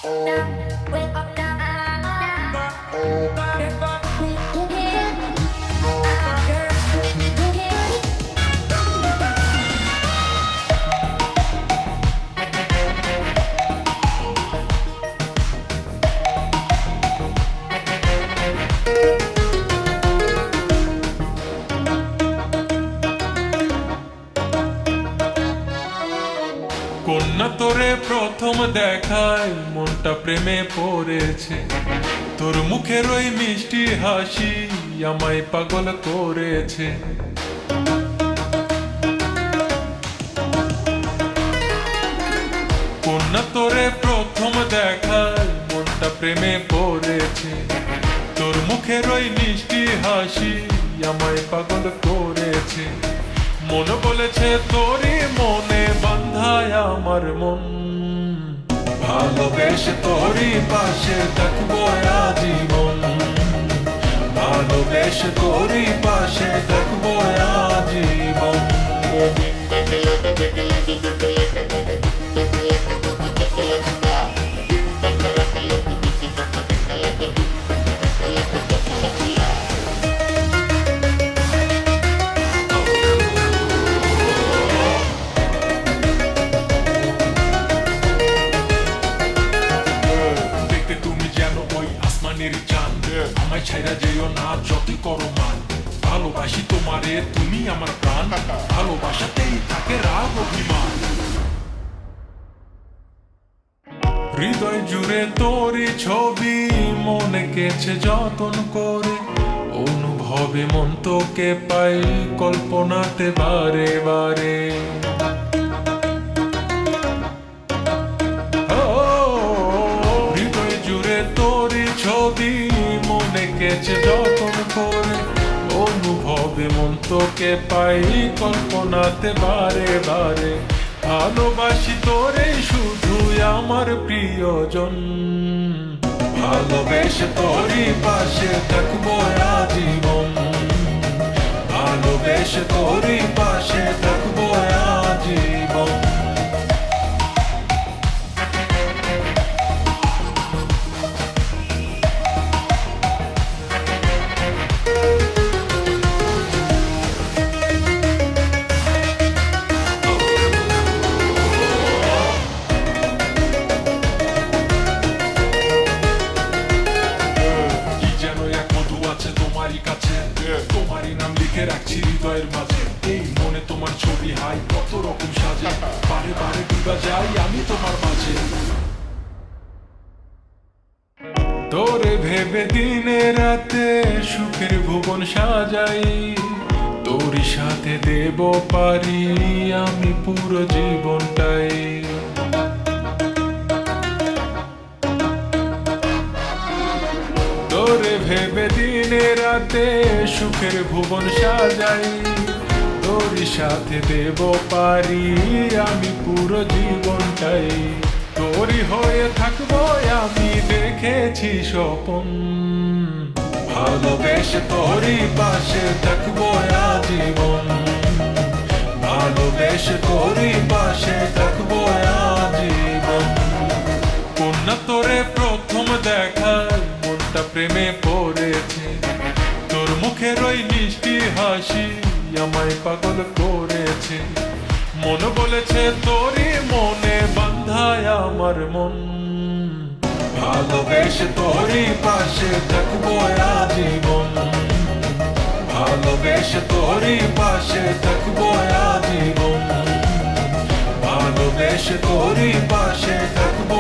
কন্যা তোরে প্রথম দেখায় মনটা প্রেমে পড়েছে, তোর মুখের ওই মিষ্টি হাসি আমায় পাগল করেছে। কন্যা তোরে প্রথম দেখায় মনটা প্রেমে পড়েছে, তোর মুখের ওই মিষ্টি হাসি আমায় পাগল করেছে। মন বলেছে তোরই মনে বাঁধায় আমার মন, ভালোবেসে তোরই পাশে থাকবো আজীবন, ভালোবেসে তোরই পাশে থাকবো আজীবন। আমায় ছাইরা যেও না যতই করো মান, ভালোবাসি তোমারে তুমি আমার প্রাণ, ভালোবাসাতেই থাকে রাগ অভিমান। হৃদয় জুড়ে তোরই ছবি মনে কেছে যতন করে, অনুভবে মন তোকে পাই কল্পনাতে বারে বারে। হৃদয় জুড়ে তোরই ছবি মনে কেছে যতন করে, অনুভবে মন তোকে পাই কল্পনাতে বারে বারে। ভালোবাসি তোরে শুধু আমার প্রিয়জন, ভালোবেসে তোরই পাশে থাকবো আজীবন, ভালোবেসে তোরই পাশে থাকবো আজীবন। তোমারই নাম লিখে রাখছি হৃদয়ের মাঝে, এই মনে তোমার ছবি হাই কত রকম সাজে, বারে বারে ডুবা যাই আমি তোমার মাঝে। তোরে ভেবে দিনে রাতে সুখের ভুবন সাজাই, তোরই সাথে দেব পারি আমি পুরো জীবনটাই। তোরে ভেবে দিনে রাতে সুখের ভুবন সাজাই, তোরই সাথে দেব পারি আমি পুরো জীবনটাই। তোরই হয়ে থাকবো আমি দেখেছি স্বপন, ভালোবেসে তোরই পাশে থাকবো আজীবন, ভালোবেসে তোরই পাশে থাকবো আজীবন। কন্যা তোরে প্রথম দেখায় মনটা প্রেমে পড়েছে, তোর মুখের ওই মিষ্টি হাসি আমায় পাগল করেছে। মন বলেছে তোরই মনে বাঁধায় আমার মন, ভালোবেসে তোরই পাশে থাকবো আজীবন, ভালোবেসে তোরই পাশে থাকবো আজীবন, ভালোবেসে তোরই পাশে থাকবো